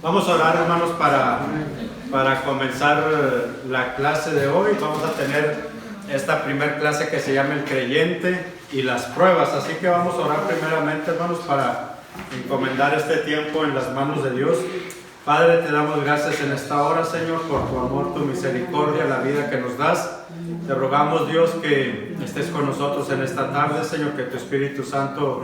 Vamos a orar, hermanos, para comenzar la clase de hoy. Vamos a tener esta primera clase que se llama El Creyente y las Pruebas. Así que vamos a orar primeramente, hermanos, para encomendar este tiempo en las manos de Dios. Padre, te damos gracias en esta hora, Señor, por tu amor, tu misericordia, la vida que nos das. Te rogamos, Dios, que estés con nosotros en esta tarde, Señor, que tu Espíritu Santo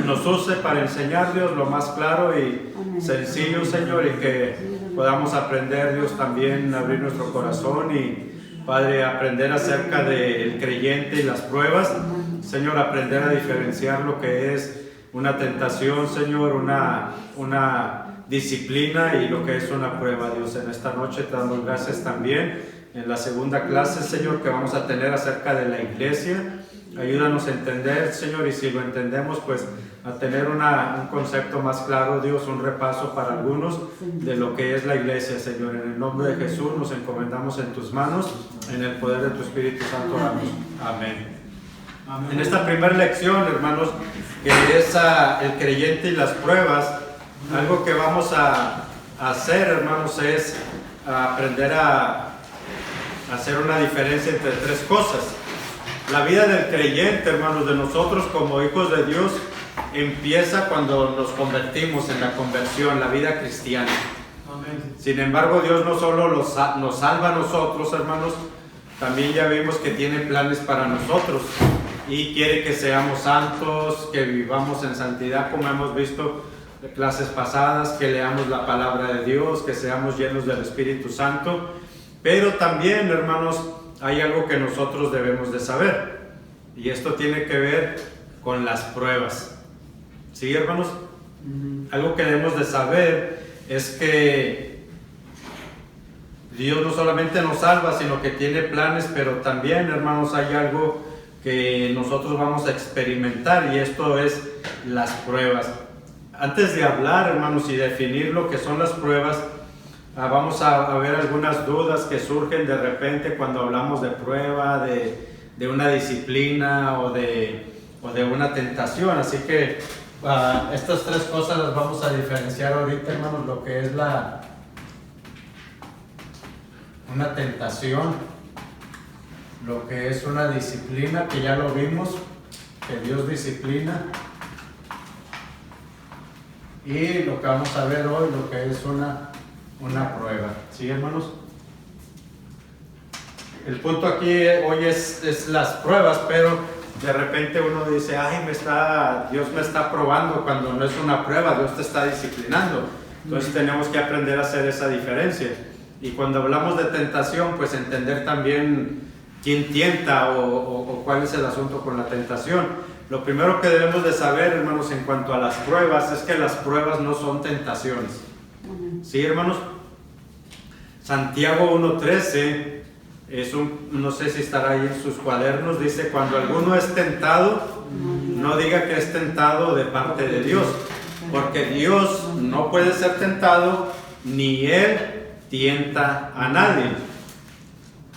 nos use para enseñar, Dios, lo más claro y sencillo, Señor, y que podamos aprender, Dios, también abrir nuestro corazón y, Padre, aprender acerca del creyente y las pruebas. Señor, aprender a diferenciar lo que es una tentación, Señor, una disciplina y lo que es una prueba, Dios. En esta noche te damos gracias también en la segunda clase, Señor, que vamos a tener acerca de la iglesia. Ayúdanos a entender, Señor, y si lo entendemos, pues a tener un concepto más claro, Dios, un repaso para algunos de lo que es la iglesia, Señor. En el nombre de Jesús nos encomendamos en tus manos, en el poder de tu Espíritu Santo. Amén. Amén. En esta primera lección, hermanos, que es el creyente y las pruebas, algo que vamos a hacer, hermanos, es aprender a hacer una diferencia entre tres cosas. La vida del creyente, hermanos, de nosotros como hijos de Dios, empieza cuando nos convertimos en la conversión, la vida cristiana. Amén. Sin embargo, Dios no solo nos salva a nosotros, hermanos, también ya vimos que tiene planes para nosotros y quiere que seamos santos, que vivamos en santidad, como hemos visto de clases pasadas, que leamos la palabra de Dios, que seamos llenos del Espíritu Santo. Pero también, hermanos, hay algo que nosotros debemos de saber, y esto tiene que ver con las pruebas. ¿Sí, hermanos? Algo que debemos de saber es que Dios no solamente nos salva, sino que tiene planes, pero también, hermanos, hay algo que nosotros vamos a experimentar, y esto es las pruebas. Antes de hablar, hermanos, y definir lo que son las pruebas, vamos a ver algunas dudas que surgen de repente cuando hablamos de prueba, de una disciplina o de una tentación. Así que estas tres cosas las vamos a diferenciar ahorita, hermanos, lo que es una tentación, lo que es una disciplina, que ya lo vimos, que Dios disciplina, y lo que vamos a ver hoy, lo que es una prueba. ¿Sí, hermanos? El punto aquí hoy es las pruebas, pero de repente uno dice, ay, Dios me está probando, cuando no es una prueba, Dios te está disciplinando. Entonces tenemos que aprender a hacer esa diferencia. Y cuando hablamos de tentación, pues entender también quién tienta o cuál es el asunto con la tentación. Lo primero que debemos de saber, hermanos, en cuanto a las pruebas, es que las pruebas no son tentaciones. ¿Sí, hermanos? Santiago 1:13 no sé si estará ahí en sus cuadernos, dice: cuando alguno es tentado, no diga que es tentado de parte de Dios, porque Dios no puede ser tentado, ni Él tienta a nadie.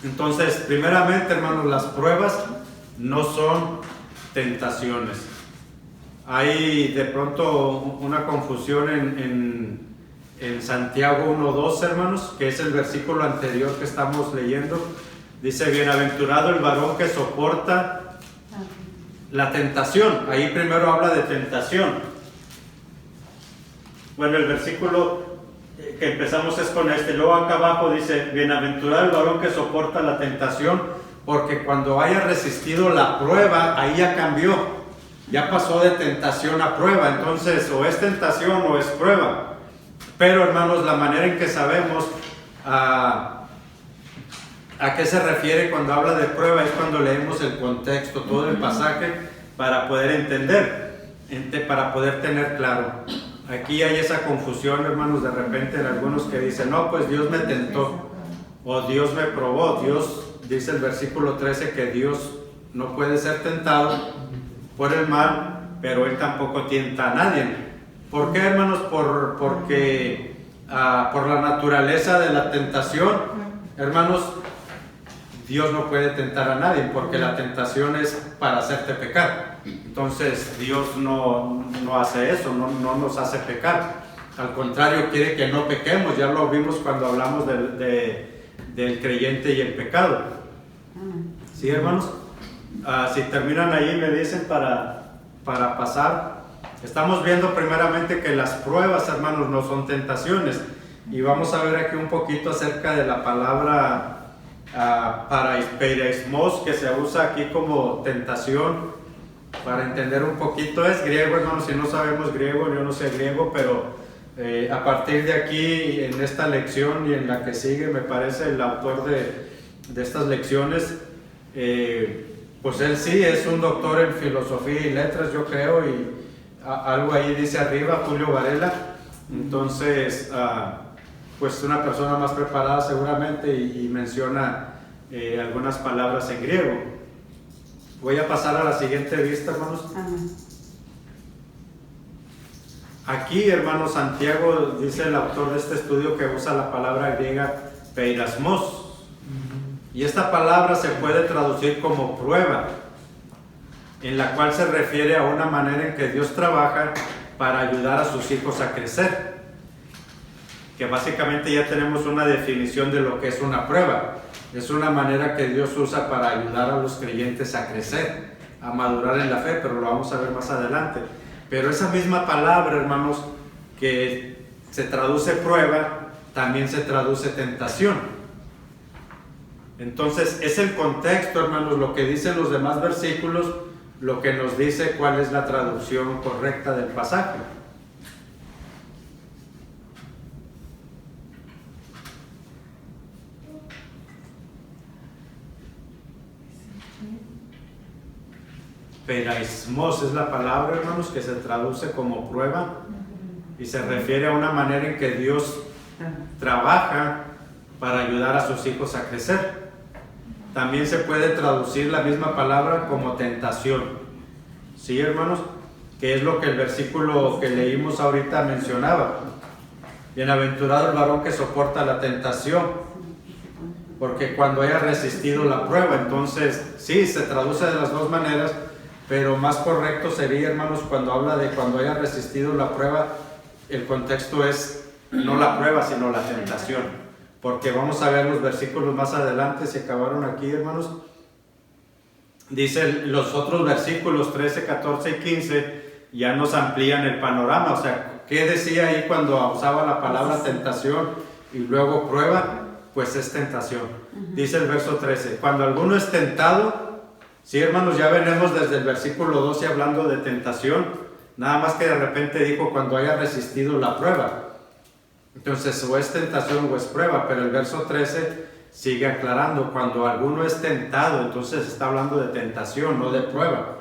Entonces, primeramente, hermanos, las pruebas no son tentaciones. Hay de pronto una confusión en Santiago 1:2, hermanos, que es el versículo anterior que estamos leyendo. Dice: bienaventurado el varón que soporta la tentación. Ahí primero habla de tentación. Bueno, el versículo que empezamos es con luego acá abajo dice: bienaventurado el varón que soporta la tentación, porque cuando haya resistido la prueba, ahí ya cambió, ya pasó de tentación a prueba. Entonces, o es tentación o es prueba. Pero, hermanos, la manera en que sabemos a qué se refiere cuando habla de prueba es cuando leemos el contexto, todo el pasaje, para poder entender, para poder tener claro. Aquí hay esa confusión, hermanos, de repente en algunos que dicen: no, pues Dios me tentó, o Dios me probó. Dios, dice el versículo 13, que Dios no puede ser tentado por el mal, pero Él tampoco tienta a nadie. ¿Por qué, hermanos? Porque por la naturaleza de la tentación, hermanos, Dios no puede tentar a nadie, porque la tentación es para hacerte pecar. Entonces Dios no hace eso, no nos hace pecar. Al contrario, quiere que no pequemos. Ya lo vimos cuando hablamos del creyente y el pecado. ¿Sí, hermanos? Si terminan ahí me dicen para pasar. Estamos viendo primeramente que las pruebas, hermanos, no son tentaciones. Y vamos a ver aquí un poquito acerca de la palabra peiraismos, que se usa aquí como tentación, para entender un poquito. Es griego, hermanos. Si no sabemos griego, yo no sé griego, pero a partir de aquí, en esta lección y en la que sigue, me parece el autor de estas lecciones, pues él sí es un doctor en filosofía y letras, yo creo, y algo ahí dice arriba, Julio Varela. Entonces, pues una persona más preparada seguramente, y menciona algunas palabras en griego. Voy a pasar a la siguiente vista, hermanos. Aquí, hermanos, Santiago dice, el autor de este estudio, que usa la palabra griega peirasmos. Y esta palabra se puede traducir como prueba, en la cual se refiere a una manera en que Dios trabaja para ayudar a sus hijos a crecer. Que básicamente ya tenemos una definición de lo que es una prueba. Es una manera que Dios usa para ayudar a los creyentes a crecer, a madurar en la fe, pero lo vamos a ver más adelante. Pero esa misma palabra, hermanos, que se traduce prueba, también se traduce tentación. Entonces, es el contexto, hermanos, lo que dicen los demás versículos, lo que nos dice cuál es la traducción correcta del pasaje. Peiraismos es la palabra, hermanos, que se traduce como prueba y se refiere a una manera en que Dios trabaja para ayudar a sus hijos a crecer. También se puede traducir la misma palabra como tentación. ¿Sí, hermanos? Que es lo que el versículo que leímos ahorita mencionaba. Bienaventurado el varón que soporta la tentación, porque cuando haya resistido la prueba. Entonces, sí, se traduce de las dos maneras, pero más correcto sería, hermanos, cuando habla de cuando haya resistido la prueba, el contexto es no la prueba, sino la tentación. Porque vamos a ver los versículos más adelante, se acabaron aquí, hermanos. Dice los otros versículos 13, 14 y 15, ya nos amplían el panorama. O sea, ¿qué decía ahí cuando usaba la palabra tentación y luego prueba? Pues es tentación. Dice el verso 13, cuando alguno es tentado, sí, hermanos, ya venimos desde el versículo 12 hablando de tentación, nada más que de repente dijo cuando haya resistido la prueba. Entonces, o es tentación o es prueba, pero el verso 13 sigue aclarando, cuando alguno es tentado, entonces está hablando de tentación, no de prueba.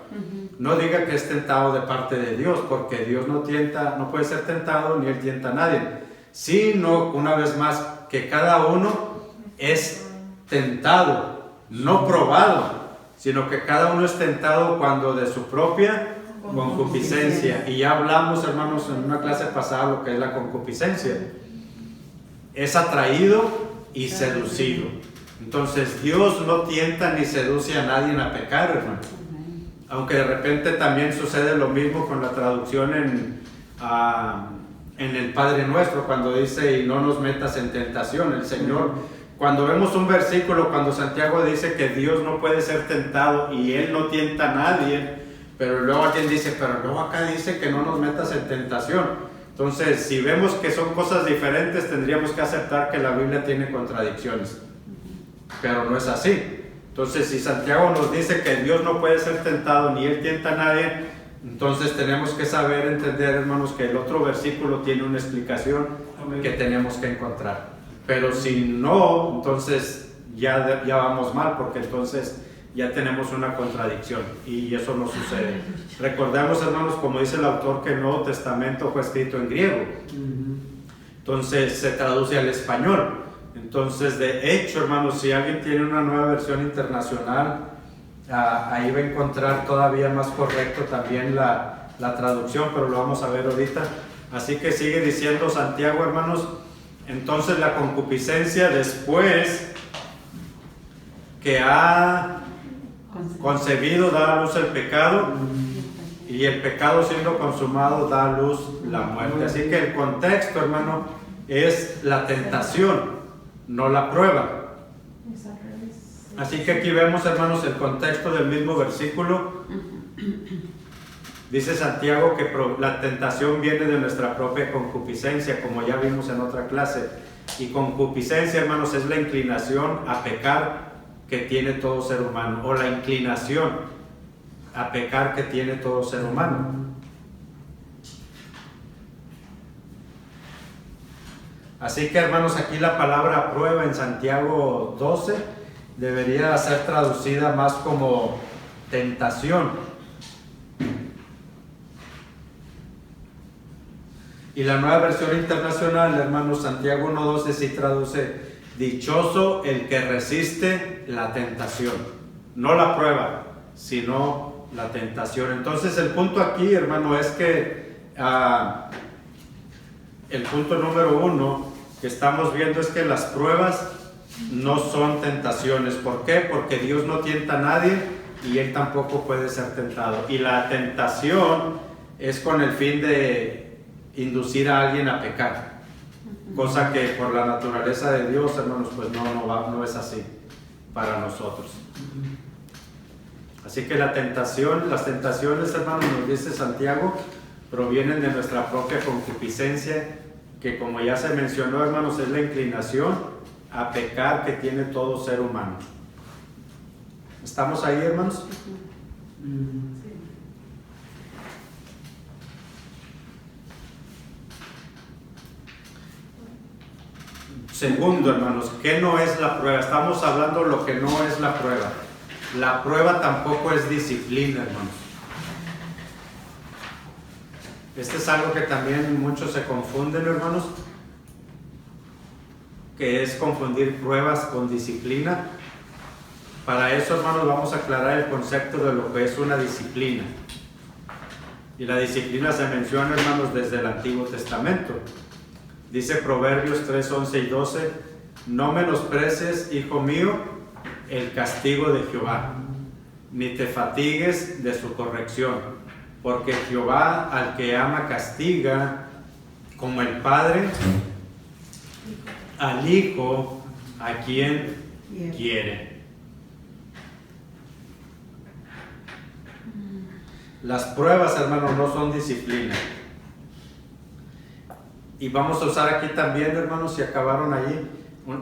No diga que es tentado de parte de Dios, porque Dios no tienta, no puede ser tentado, ni Él tienta a nadie, sino, una vez más, que cada uno es tentado, no probado, sino que cada uno es tentado cuando de su propia concupiscencia. Y ya hablamos, hermanos, en una clase pasada lo que es la concupiscencia. Es atraído y seducido. Entonces Dios no tienta ni seduce a nadie a pecar, hermano. Aunque de repente también sucede lo mismo con la traducción en el Padre Nuestro, cuando dice, y no nos metas en tentación. El Señor, cuando vemos un versículo, cuando Santiago dice que Dios no puede ser tentado y Él no tienta a nadie, pero luego alguien dice, pero luego acá dice que no nos metas en tentación. Entonces, si vemos que son cosas diferentes, tendríamos que aceptar que la Biblia tiene contradicciones, pero no es así. Entonces, si Santiago nos dice que Dios no puede ser tentado ni Él tienta a nadie, entonces tenemos que saber, entender, hermanos, que el otro versículo tiene una explicación que tenemos que encontrar. Pero si no, entonces ya vamos mal, porque entonces ya tenemos una contradicción y eso no sucede. Recordemos, hermanos, como dice el autor, que el Nuevo Testamento fue escrito en griego, entonces se traduce al español. Entonces, de hecho, hermanos, si alguien tiene una nueva versión internacional, ahí va a encontrar todavía más correcto también la traducción, pero lo vamos a ver ahorita. Así que sigue diciendo Santiago, hermanos, entonces la concupiscencia, después que ha concebido, da a luz el pecado, y y el pecado siendo consumado da a luz la muerte. Así que el contexto, hermano, es la tentación, no la prueba. Así que aquí vemos, hermanos, el contexto del mismo versículo. Dice Santiago que la tentación viene de nuestra propia concupiscencia, como ya vimos en otra clase. Y concupiscencia, hermanos, es la inclinación a pecar que tiene todo ser humano, o la inclinación a pecar que tiene todo ser humano. Así que, hermanos, aquí la palabra prueba en Santiago 12 debería ser traducida más como tentación. Y la Nueva Versión Internacional, hermanos, Santiago 1:12 sí traduce: dichoso el que resiste la tentación. No la prueba, sino la tentación. Entonces el punto aquí, hermano, es que el punto número 1 que estamos viendo es que las pruebas no son tentaciones. ¿Por qué? Porque Dios no tienta a nadie y Él tampoco puede ser tentado. Y la tentación es con el fin de inducir a alguien a pecar, cosa que por la naturaleza de Dios, hermanos, pues no es así para nosotros. Así que las tentaciones, hermanos, nos dice Santiago, provienen de nuestra propia concupiscencia, que como ya se mencionó, hermanos, es la inclinación a pecar que tiene todo ser humano. ¿Estamos ahí, hermanos? Segundo, hermanos, ¿qué no es la prueba? Estamos hablando de lo que no es la prueba. La prueba tampoco es disciplina, hermanos. Este es algo que también muchos se confunden, hermanos, que es confundir pruebas con disciplina. Para eso, hermanos, vamos a aclarar el concepto de lo que es una disciplina. Y la disciplina se menciona, hermanos, desde el Antiguo Testamento. Dice Proverbios 3, 11 y 12: no menosprecies, hijo mío, el castigo de Jehová, ni te fatigues de su corrección, porque Jehová al que ama castiga, como el padre al hijo a quien quiere. Las pruebas, hermanos, no son disciplina. Y vamos a usar aquí también, hermanos, si acabaron allí,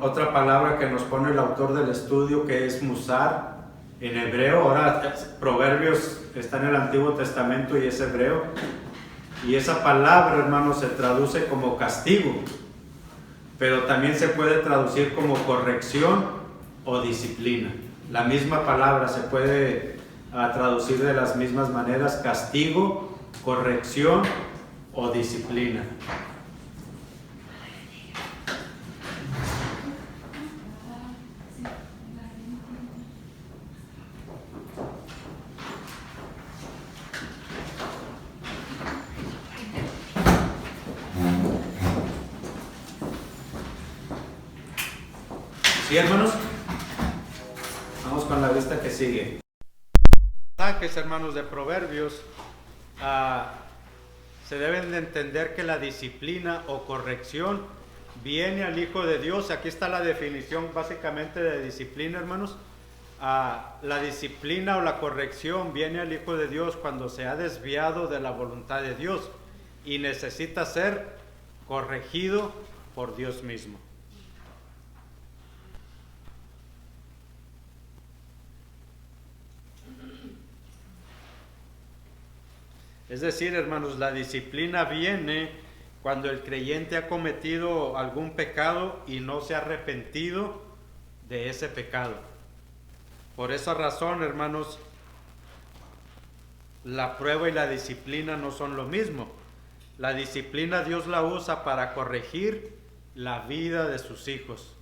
otra palabra que nos pone el autor del estudio, que es musar en hebreo. Ahora Proverbios está en el Antiguo Testamento y es hebreo, y esa palabra, hermanos, se traduce como castigo, pero también se puede traducir como corrección o disciplina. La misma palabra se puede traducir de las mismas maneras: castigo, corrección o disciplina. ¿Sí, hermanos? Vamos con la lista que sigue. Pasajes, hermanos, de Proverbios, se deben de entender que la disciplina o corrección viene al Hijo de Dios. Aquí está la definición básicamente de disciplina, hermanos. La disciplina o la corrección viene al Hijo de Dios cuando se ha desviado de la voluntad de Dios y necesita ser corregido por Dios mismo. Es decir, hermanos, la disciplina viene cuando el creyente ha cometido algún pecado y no se ha arrepentido de ese pecado. Por esa razón, hermanos, la prueba y la disciplina no son lo mismo. La disciplina Dios la usa para corregir la vida de sus hijos.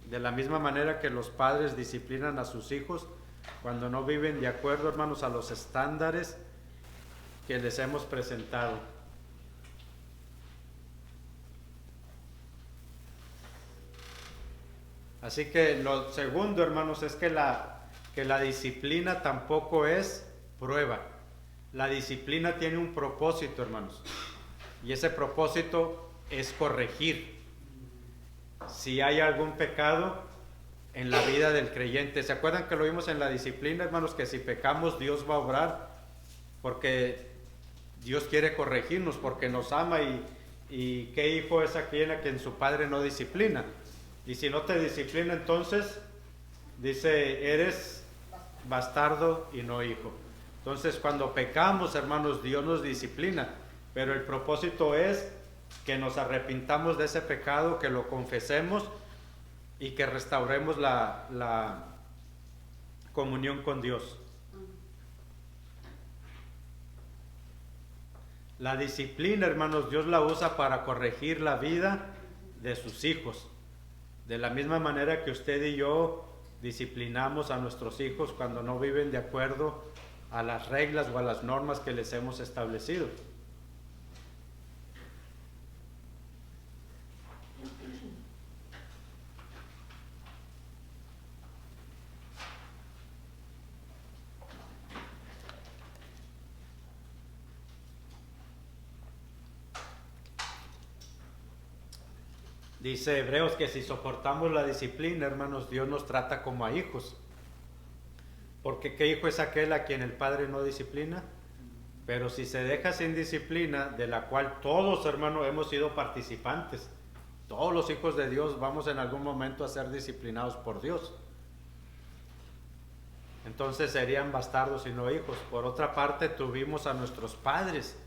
De la misma manera que los padres disciplinan a sus hijos cuando no viven de acuerdo, hermanos, a los estándares que les hemos presentado. Así que lo segundo, hermanos, es que la disciplina tampoco es prueba. La disciplina tiene un propósito, hermanos, y ese propósito es corregir. Si hay algún pecado en la vida del creyente, ¿se acuerdan que lo vimos en la disciplina, hermanos? Que si pecamos, Dios va a obrar, porque Dios quiere corregirnos, porque nos ama, y ¿qué hijo es aquel a quien su padre no disciplina? Y si no te disciplina, entonces, dice, eres bastardo y no hijo. Entonces, cuando pecamos, hermanos, Dios nos disciplina, pero el propósito es que nos arrepintamos de ese pecado, que lo confesemos y que restauremos la comunión con Dios. La disciplina, hermanos, Dios la usa para corregir la vida de sus hijos. De la misma manera que usted y yo disciplinamos a nuestros hijos cuando no viven de acuerdo a las reglas o a las normas que les hemos establecido. Dice Hebreos que si soportamos la disciplina, hermanos, Dios nos trata como a hijos. Porque ¿qué hijo es aquel a quien el padre no disciplina? Pero si se deja sin disciplina, de la cual todos, hermanos, hemos sido participantes. Todos los hijos de Dios vamos en algún momento a ser disciplinados por Dios. Entonces serían bastardos y no hijos. Por otra parte, tuvimos a nuestros padres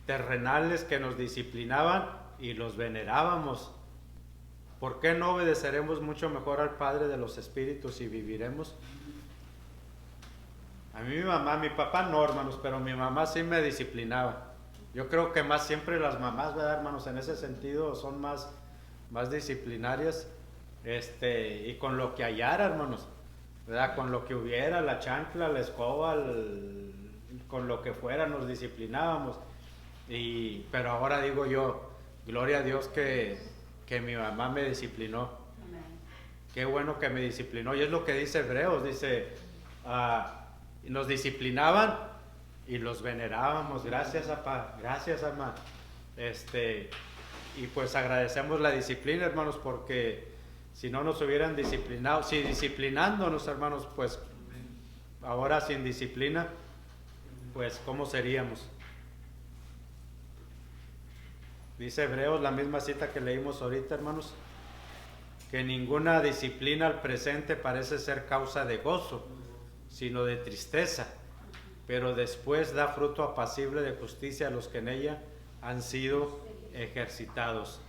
terrenales que nos disciplinaban y los venerábamos. ¿Por qué no obedeceremos mucho mejor al Padre de los Espíritus y viviremos? A mí mi mamá, mi papá no, hermanos, pero mi mamá sí me disciplinaba. Yo creo que más siempre las mamás, ¿verdad, hermanos? En ese sentido son más disciplinarias, y con lo que hallara, hermanos, ¿verdad? Con lo que hubiera, la chancla, la escoba, con lo que fuera nos disciplinábamos. Pero ahora digo yo, gloria a Dios que mi mamá me disciplinó. Amén. Qué bueno que me disciplinó. Y es lo que dice Hebreos, dice, nos disciplinaban y los venerábamos. Gracias, papá, gracias, mamá. Y pues agradecemos la disciplina, hermanos, porque si no nos hubieran disciplinado, si disciplinándonos, hermanos, pues ahora sin disciplina, pues ¿cómo seríamos? Dice Hebreos, la misma cita que leímos ahorita, hermanos, que ninguna disciplina al presente parece ser causa de gozo, sino de tristeza, pero después da fruto apacible de justicia a los que en ella han sido ejercitados.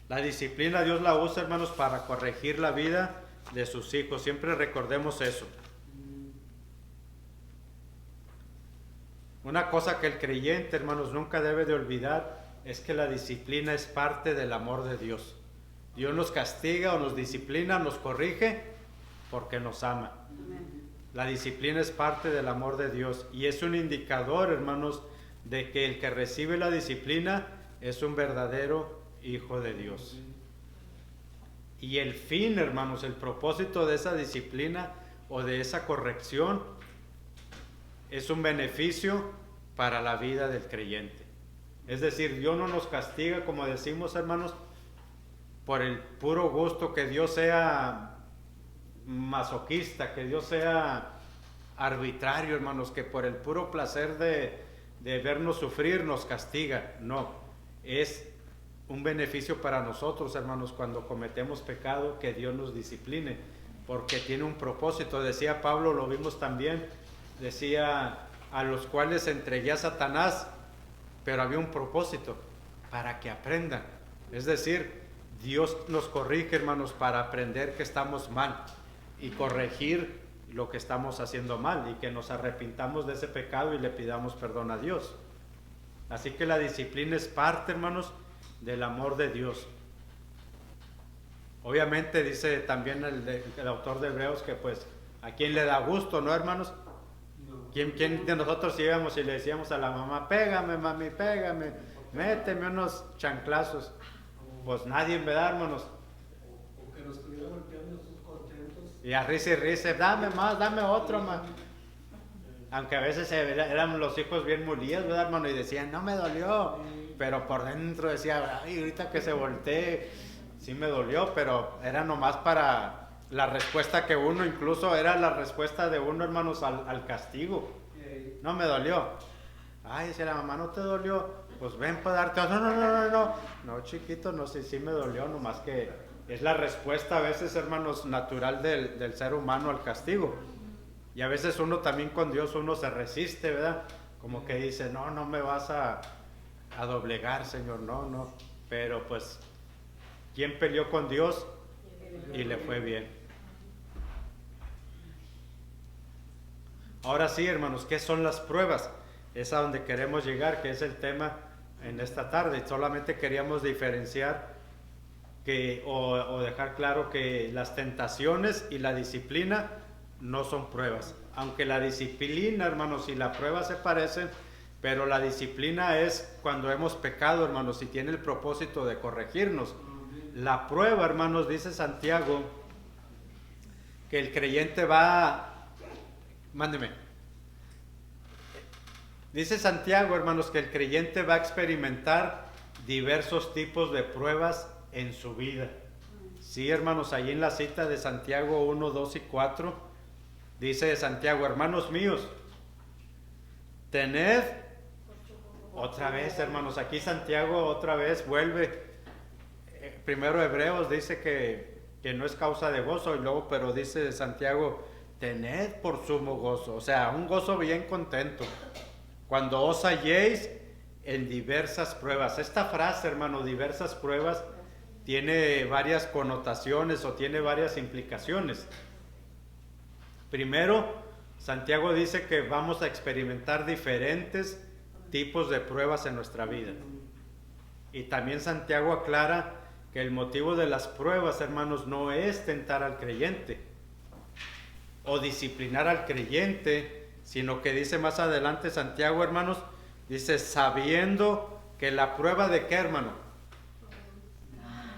La disciplina Dios la usa, hermanos, para corregir la vida de sus hijos. Siempre recordemos eso. Una cosa que el creyente, hermanos, nunca debe de olvidar es que la disciplina es parte del amor de Dios. Dios nos castiga o nos disciplina, nos corrige porque nos ama. La disciplina es parte del amor de Dios y es un indicador, hermanos, de que el que recibe la disciplina es un verdadero hijo de Dios. Y el fin, hermanos, el propósito de esa disciplina o de esa corrección es un beneficio para la vida del creyente. Es decir, Dios no nos castiga, como decimos, hermanos, por el puro gusto, que Dios sea masoquista, que Dios sea arbitrario, hermanos, que por el puro placer de vernos sufrir nos castiga. No, es un beneficio para nosotros, hermanos, cuando cometemos pecado, que Dios nos discipline, porque tiene un propósito. Decía Pablo, lo vimos también, decía, a los cuales entregué a Satanás, pero había un propósito, para que aprendan. Es decir, Dios nos corrige, hermanos, para aprender que estamos mal y corregir lo que estamos haciendo mal y que nos arrepintamos de ese pecado y le pidamos perdón a Dios. Así que la disciplina es parte, hermanos, del amor de Dios. Obviamente dice también el autor de Hebreos que pues a quien le da gusto, ¿no, hermanos? ¿Quién de nosotros íbamos y le decíamos a la mamá, pégame, mami, pégame, méteme unos chanclazos? Pues nadie, ¿verdad, hermanos? O que nos estuviera golpeando sus contentos. Y a risa y risa, dame más, dame otro más. Aunque a veces eran los hijos bien molíos, ¿verdad, hermano? Y decían, no me dolió. Pero por dentro decía, ay, ahorita que se voltee, sí me dolió, pero era nomás para la respuesta que uno, incluso era la respuesta de uno, hermanos, al castigo. No me dolió. Ay, decía la mamá, ¿no te dolió? Pues ven para darte. No, chiquito, no sé, sí me dolió, nomás que es la respuesta a veces, hermanos, natural del ser humano al castigo. Y a veces uno también con Dios, uno se resiste, ¿verdad? Como que dice, no me vas a doblegar, Señor, no. Pero pues, ¿quién peleó con Dios? Y le fue bien. Ahora sí, hermanos, ¿qué son las pruebas? Es a donde queremos llegar, que es el tema en esta tarde. Solamente queríamos diferenciar o dejar claro que las tentaciones y la disciplina no son pruebas. Aunque la disciplina, hermanos, y la prueba se parecen, pero la disciplina es cuando hemos pecado, hermanos, y tiene el propósito de corregirnos. La prueba, hermanos, dice Santiago, que el creyente Dice Santiago, hermanos, que el creyente va a experimentar diversos tipos de pruebas en su vida. Sí, hermanos, ahí en la cita de Santiago 1, 2 y 4, dice Santiago, hermanos míos, tened, otra vez, hermanos, aquí Santiago otra vez vuelve, primero Hebreos dice que no es causa de gozo, y luego, pero dice Santiago, tened por sumo gozo, o sea, un gozo bien contento, cuando os halléis en diversas pruebas. Esta frase, hermano, diversas pruebas, tiene varias connotaciones o tiene varias implicaciones. Primero, Santiago dice que vamos a experimentar diferentes tipos de pruebas en nuestra vida. Y también Santiago aclara que el motivo de las pruebas, hermanos, no es tentar al creyente o disciplinar al creyente, sino que dice más adelante Santiago, hermanos, dice, sabiendo que la prueba de qué, hermano,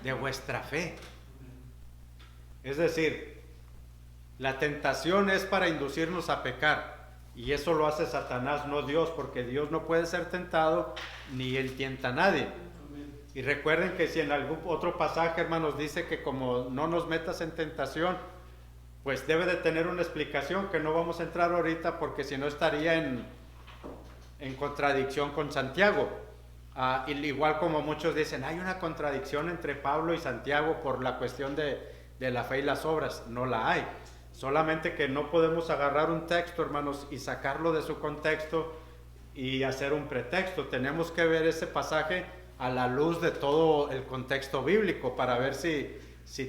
de vuestra fe. Es decir, la tentación es para inducirnos a pecar, y eso lo hace Satanás, no Dios, porque Dios no puede ser tentado, ni él tienta a nadie. Y recuerden que si en algún otro pasaje, hermanos, dice que como no nos metas en tentación, pues debe de tener una explicación que no vamos a entrar ahorita, porque si no estaría en contradicción con Santiago. Igual como muchos dicen, hay una contradicción entre Pablo y Santiago por la cuestión de la fe y las obras. No la hay. Solamente que no podemos agarrar un texto, hermanos, y sacarlo de su contexto y hacer un pretexto. Tenemos que ver ese pasaje a la luz de todo el contexto bíblico para ver si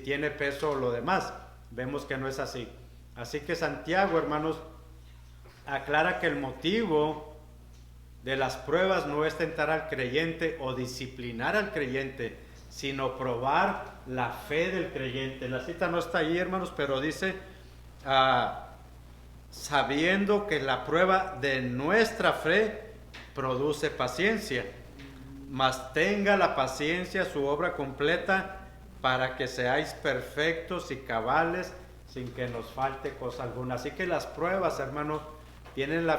tiene peso lo demás. Vemos que no es así. Así que Santiago, hermanos, aclara que el motivo de las pruebas no es tentar al creyente o disciplinar al creyente, sino probar la fe del creyente. La cita no está ahí, hermanos, pero dice, sabiendo que la prueba de nuestra fe produce paciencia, mas tenga la paciencia su obra completa, para que seáis perfectos y cabales, sin que nos falte cosa alguna. Así que las pruebas, hermanos, tienen la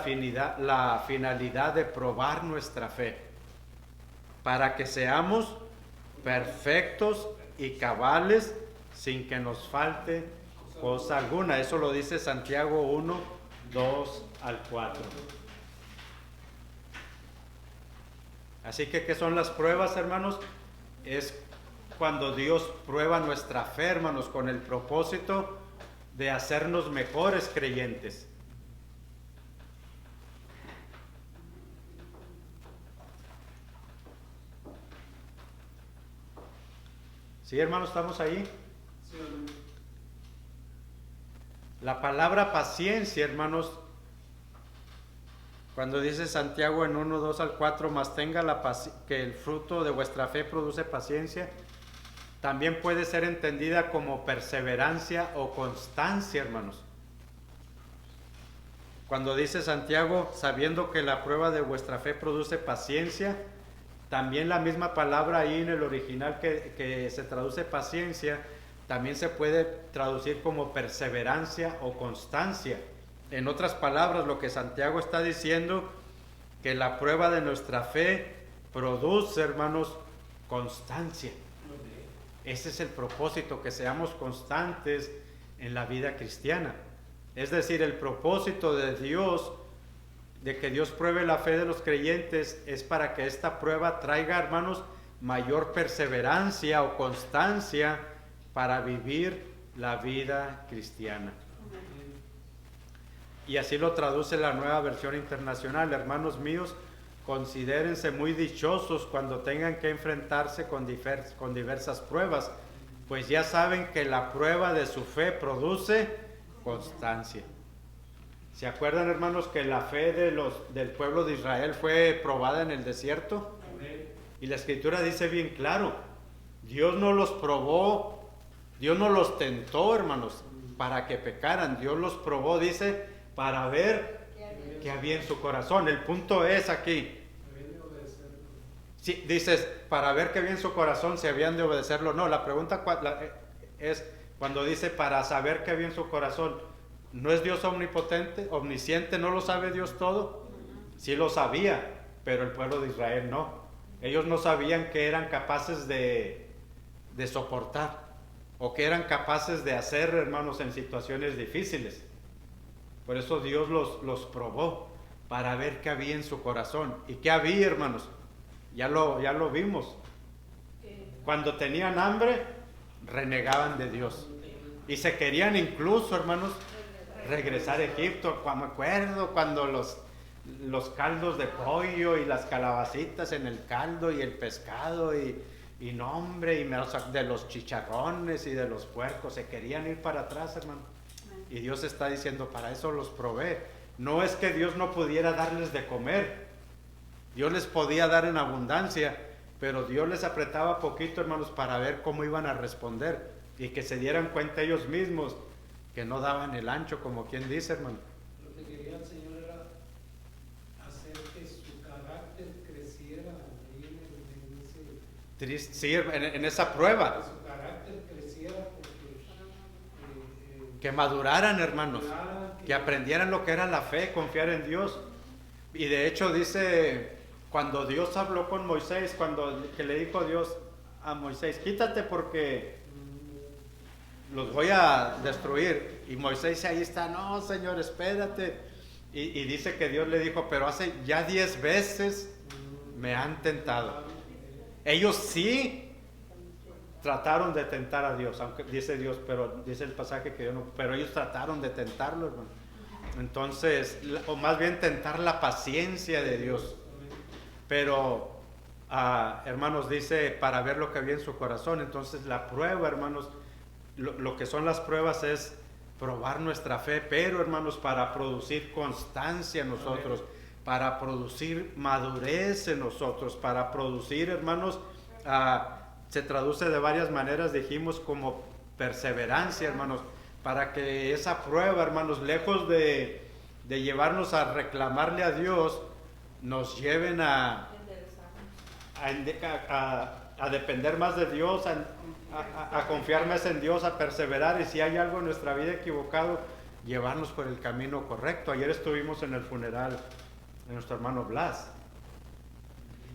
finalidad de probar nuestra fe, para que seamos perfectos y cabales, sin que nos falte cosa alguna. Eso lo dice Santiago 1, 2 al 4. Así que, ¿qué son las pruebas, hermanos? Es cuando Dios prueba nuestra fe, hermanos, con el propósito de hacernos mejores creyentes. ¿Sí, hermanos, estamos ahí? Sí. La palabra paciencia, hermanos, cuando dice Santiago en 1, 2 al 4, mas tenga que el fruto de vuestra fe produce paciencia, también puede ser entendida como perseverancia o constancia, hermanos. Cuando dice Santiago, sabiendo que la prueba de vuestra fe produce paciencia, también la misma palabra ahí en el original que se traduce paciencia, también se puede traducir como perseverancia o constancia. En otras palabras, lo que Santiago está diciendo, que la prueba de nuestra fe produce, hermanos, constancia. Ese es el propósito, que seamos constantes en la vida cristiana. Es decir, el propósito de Dios, de que Dios pruebe la fe de los creyentes, es para que esta prueba traiga, hermanos, mayor perseverancia o constancia para vivir la vida cristiana. Y así lo traduce la Nueva Versión Internacional. Hermanos míos, considérense muy dichosos cuando tengan que enfrentarse con diversas pruebas, pues ya saben que la prueba de su fe produce constancia. ¿Se acuerdan, hermanos, que la fe del pueblo de Israel fue probada en el desierto? Y la Escritura dice bien claro, Dios no los probó, Dios no los tentó, hermanos, para que pecaran. Dios los probó, dice, para ver qué había en su corazón. El punto es aquí. Sí, dices, para ver qué había en su corazón, si habían de obedecerlo o no. La pregunta es cuando dice para saber qué había en su corazón. ¿No es Dios omnipotente, omnisciente? ¿No lo sabe Dios todo? Sí lo sabía, pero el pueblo de Israel no. Ellos no sabían que eran capaces de soportar o que eran capaces de hacer, hermanos, en situaciones difíciles. Por eso Dios los probó para ver qué había en su corazón. ¿Y qué había, hermanos? Ya lo vimos. Cuando tenían hambre, renegaban de Dios. Y se querían incluso, hermanos, regresar a Egipto. Me acuerdo cuando los caldos de pollo y las calabacitas en el caldo y el pescado y no, hombre, de los chicharrones y de los puercos, se querían ir para atrás, hermano. Y Dios está diciendo, para eso los probé. No es que Dios no pudiera darles de comer. Dios les podía dar en abundancia, pero Dios les apretaba poquito, hermanos, para ver cómo iban a responder y que se dieran cuenta ellos mismos que no daban el ancho, como quien dice, hermano. Lo que quería el Señor era hacer que su carácter creciera ahí Sí, en esa prueba. que su carácter creciera porque Que maduraran, hermanos, que aprendieran lo que era la fe, confiar en Dios. Y de hecho dice, cuando Dios habló con Moisés, que le dijo Dios a Moisés, quítate porque los voy a destruir. Y Moisés ahí está, no, Señor, espérate. Y dice que Dios le dijo, pero hace ya 10 veces me han tentado. Ellos sí trataron de tentar a Dios, aunque dice Dios, pero dice el pasaje que yo no, pero ellos trataron de tentarlo, hermano. Entonces, o más bien tentar la paciencia de Dios. Pero, hermanos, dice para ver lo que había en su corazón. Entonces, la prueba, hermanos, lo que son las pruebas es probar nuestra fe, pero, hermanos, para producir constancia en nosotros, para producir madurez en nosotros, para producir, hermanos, se traduce de varias maneras, dijimos, como perseverancia, hermanos, para que esa prueba, hermanos, lejos de llevarnos a reclamarle a Dios, nos lleven a depender más de Dios, a confiar más en Dios, a perseverar, y si hay algo en nuestra vida equivocado, llevarnos por el camino correcto. Ayer estuvimos en el funeral de nuestro hermano Blas.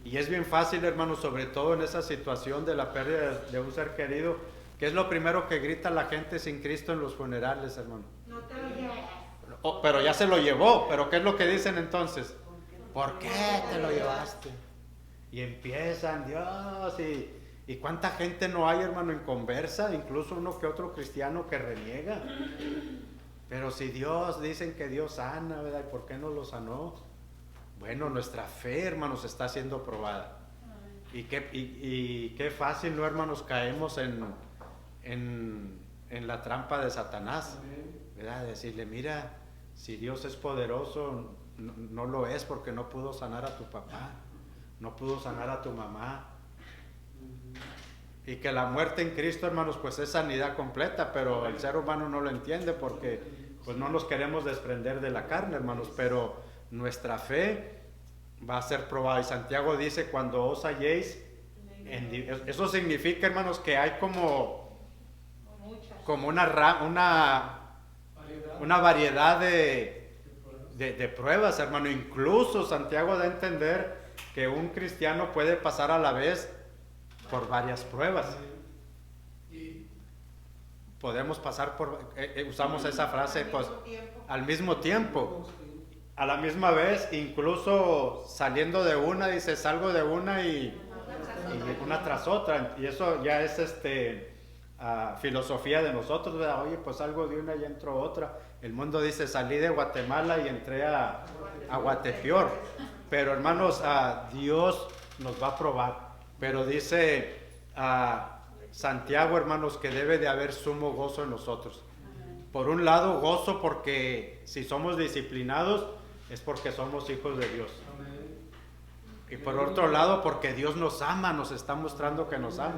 Y es bien fácil, hermanos, sobre todo en esa situación de la pérdida de un ser querido, que es lo primero que grita la gente sin Cristo en los funerales, hermano. No te lo llevas. Pero ya se lo llevó, pero ¿qué es lo que dicen entonces? ¿Por qué te lo llevaste? Y empiezan, Dios, y cuánta gente no hay, hermano, en conversa, incluso uno que otro cristiano que reniega. Pero si Dios, dicen que Dios sana, ¿verdad? ¿Y por qué no lo sanó? Bueno, nuestra fe, hermanos, está siendo probada. Y qué fácil, ¿no, hermanos? Caemos en la trampa de Satanás, ¿verdad? Decirle, mira, si Dios es poderoso, no lo es porque no pudo sanar a tu papá, no pudo sanar a tu mamá. Y que la muerte en Cristo, hermanos, pues es sanidad completa, pero el ser humano no lo entiende porque pues no nos queremos desprender de la carne, hermanos, pero nuestra fe va a ser probada. Y Santiago dice, cuando os halléis eso significa, hermanos, que hay como una variedad de de pruebas, hermano. Incluso Santiago da a entender que un cristiano puede pasar a la vez por varias pruebas. Y Podemos pasar usamos esa frase, pues, al mismo tiempo, a la misma vez, incluso saliendo de una, dice, salgo de una y una tras otra, y eso ya es filosofía de nosotros, ¿verdad? Oye, pues salgo de una y entro a otra. El mundo dice, salí de Guatemala y entré a Guatepeor. Pero hermanos, Dios nos va a probar. Pero dice Santiago, hermanos, que debe de haber sumo gozo en nosotros. Por un lado, gozo porque si somos disciplinados es porque somos hijos de Dios. Y por otro lado, porque Dios nos ama, nos está mostrando que nos ama.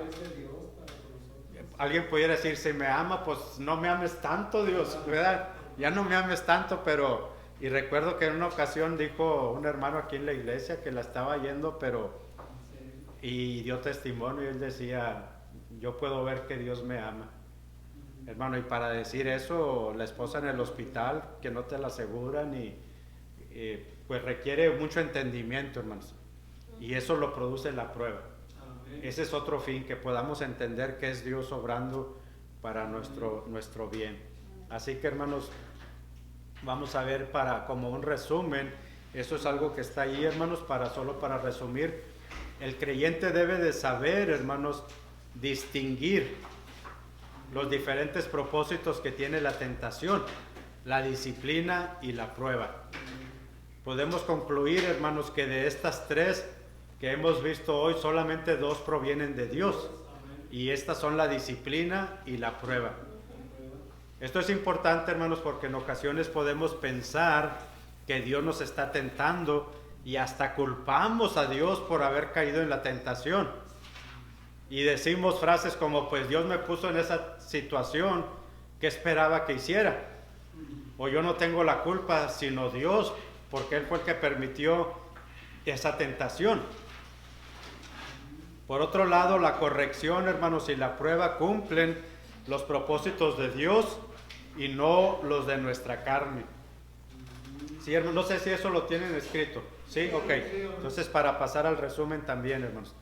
Alguien pudiera decir, si me ama, pues no me ames tanto, Dios, ¿verdad? Ya no me ames tanto, pero... Y recuerdo que en una ocasión dijo un hermano aquí en la iglesia que la estaba yendo, y dio testimonio, y él decía, yo puedo ver que Dios me ama. Hermano, y para decir eso, la esposa en el hospital, que no te la aseguran, pues requiere mucho entendimiento, hermanos. Y eso lo produce la prueba. Ese es otro fin, que podamos entender que es Dios obrando para nuestro bien. Así que, hermanos, vamos a ver como un resumen, eso es algo que está ahí, hermanos, solo para resumir. El creyente debe de saber, hermanos, distinguir los diferentes propósitos que tiene la tentación, la disciplina y la prueba. Podemos concluir, hermanos, que de estas tres que hemos visto hoy, solamente dos provienen de Dios, y estas son la disciplina y la prueba. Esto es importante, hermanos, porque en ocasiones podemos pensar que Dios nos está tentando y hasta culpamos a Dios por haber caído en la tentación. Y decimos frases como, pues Dios me puso en esa situación, ¿qué esperaba que hiciera? O yo no tengo la culpa, sino Dios, porque Él fue el que permitió esa tentación. Por otro lado, la corrección, hermanos, y la prueba cumplen los propósitos de Dios y no los de nuestra carne. Sí, hermano, no sé si eso lo tienen escrito. Sí, ok. Entonces, para pasar al resumen también, hermanos.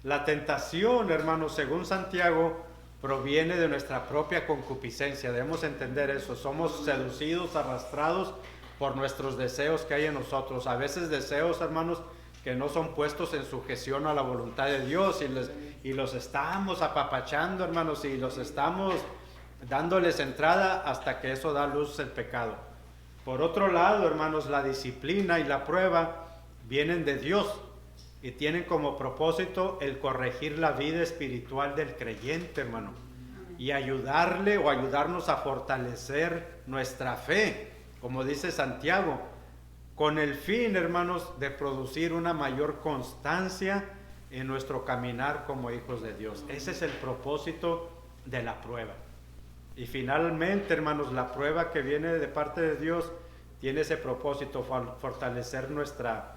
La tentación, hermanos, según Santiago, proviene de nuestra propia concupiscencia. Debemos entender eso. Somos seducidos, arrastrados por nuestros deseos que hay en nosotros. A veces deseos, hermanos, que no son puestos en sujeción a la voluntad de Dios, y los estamos apapachando, hermanos, y los estamos dándoles entrada hasta que eso da luz el pecado. Por otro lado, hermanos, la disciplina y la prueba vienen de Dios y tienen como propósito el corregir la vida espiritual del creyente, hermano, y ayudarle o ayudarnos a fortalecer nuestra fe, como dice Santiago, con el fin, hermanos, de producir una mayor constancia en nuestro caminar como hijos de Dios. Ese es el propósito de la prueba. Y finalmente, hermanos, la prueba que viene de parte de Dios tiene ese propósito, fortalecer nuestra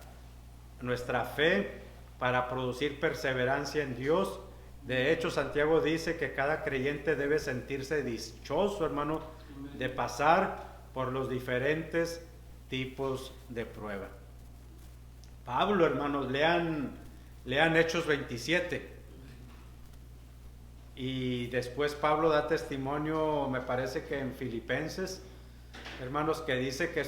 fe para producir perseverancia en Dios. De hecho, Santiago dice que cada creyente debe sentirse dichoso, hermano, de pasar por los diferentes tipos de prueba. Pablo, hermanos, lean Hechos 27. Y después Pablo da testimonio, me parece que en Filipenses, hermanos, que dice que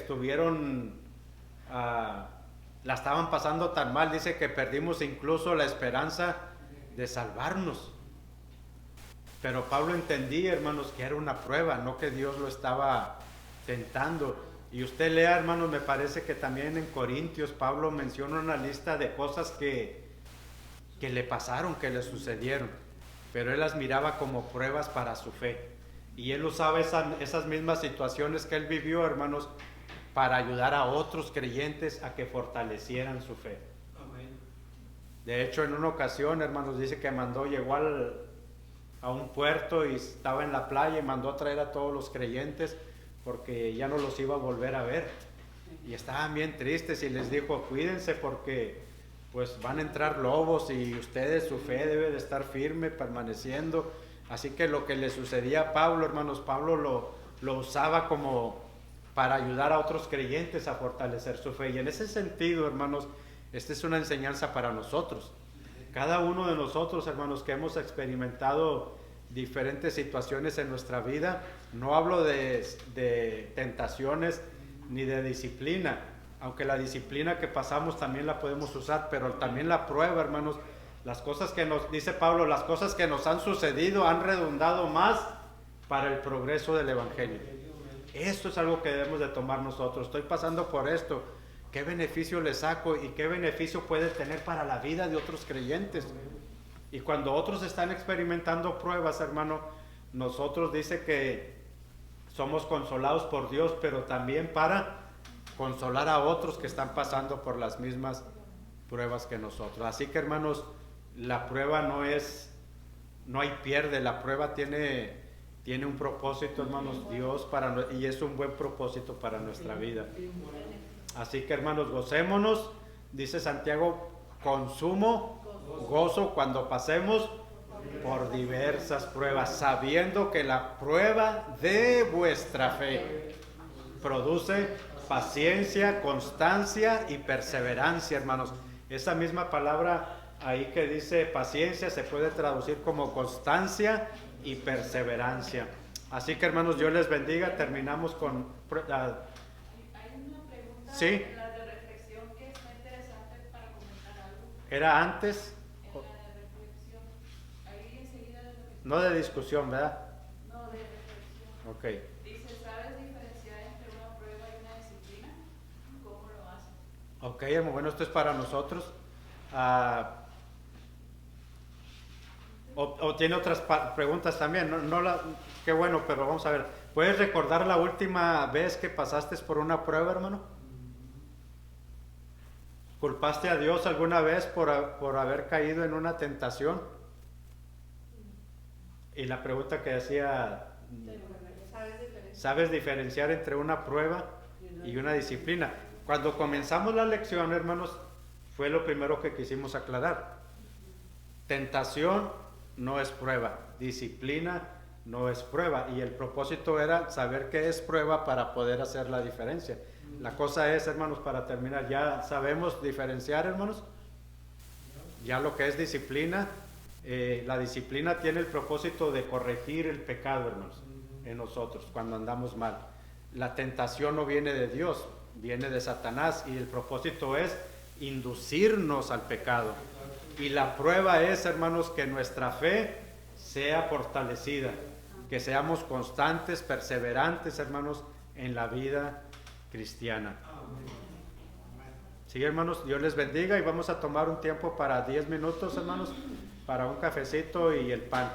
la estaban pasando tan mal, dice que perdimos incluso la esperanza de salvarnos. Pero Pablo entendía, hermanos, que era una prueba, no que Dios lo estaba tentando. Y usted lea, hermanos, me parece que también en Corintios Pablo menciona una lista de cosas que le pasaron, que le sucedieron, pero él las miraba como pruebas para su fe. Y él usaba esas mismas situaciones que él vivió, hermanos, para ayudar a otros creyentes a que fortalecieran su fe. Amén. De hecho, en una ocasión, hermanos, dice que llegó a un puerto y estaba en la playa y mandó a traer a todos los creyentes porque ya no los iba a volver a ver. Y estaban bien tristes y les dijo, cuídense porque pues van a entrar lobos y ustedes, su fe debe de estar firme, permaneciendo. Así que lo que le sucedía a Pablo, hermanos, Pablo lo usaba como para ayudar a otros creyentes a fortalecer su fe. Y en ese sentido, hermanos, esta es una enseñanza para nosotros. Cada uno de nosotros, hermanos, que hemos experimentado diferentes situaciones en nuestra vida, no hablo de tentaciones ni de disciplina, aunque la disciplina que pasamos también la podemos usar, pero también la prueba, hermanos, las cosas que nos, dice Pablo, las cosas que nos han sucedido han redundado más para el progreso del Evangelio. Esto es algo que debemos de tomar nosotros. Estoy pasando por esto, ¿qué beneficio le saco y qué beneficio puede tener para la vida de otros creyentes? Y cuando otros están experimentando pruebas, hermano, nosotros dice que somos consolados por Dios, pero también para consolar a otros que están pasando por las mismas pruebas que nosotros. Así que, hermanos, la prueba no hay pierde, la prueba tiene un propósito, hermanos, Dios y es un buen propósito para nuestra vida. Así que, hermanos, gocémonos, dice Santiago, con sumo gozo cuando pasemos por diversas pruebas, sabiendo que la prueba de vuestra fe produce paciencia, constancia y perseverancia, hermanos. Esa misma palabra ahí que dice paciencia se puede traducir como constancia y perseverancia. Así que, hermanos, Dios les bendiga. Terminamos con... Hay una pregunta, sí, la de reflexión, que está interesante para comentar algo. ¿era antes? En la de reflexión, ahí enseguida de lo que... No de discusión, ¿verdad? No, de reflexión. Ok. Dice, ¿sabes diferenciar entre una prueba y una disciplina? ¿Cómo lo haces? Ok, hermano, bueno, esto es para nosotros. O tiene otras preguntas también, qué bueno, pero vamos a ver. ¿Puedes recordar la última vez que pasaste por una prueba, hermano? ¿Culpaste a Dios alguna vez por haber caído en una tentación? Y la pregunta que decía, ¿sabes diferenciar entre una prueba y una disciplina? Cuando comenzamos la lección, hermanos, fue lo primero que quisimos aclarar. Tentación no es prueba, disciplina no es prueba, y el propósito era saber qué es prueba para poder hacer la diferencia. La cosa es, hermanos, para terminar, ya sabemos diferenciar, hermanos, ya lo que es disciplina. La disciplina tiene el propósito de corregir el pecado, hermanos, en nosotros cuando andamos mal. La tentación no viene de Dios, viene de Satanás, y el propósito es inducirnos al pecado. Y la prueba es, hermanos, que nuestra fe sea fortalecida, que seamos constantes, perseverantes, hermanos, en la vida cristiana. Sí, hermanos, Dios les bendiga, y vamos a tomar un tiempo para 10 minutos, hermanos, para un cafecito y el pan.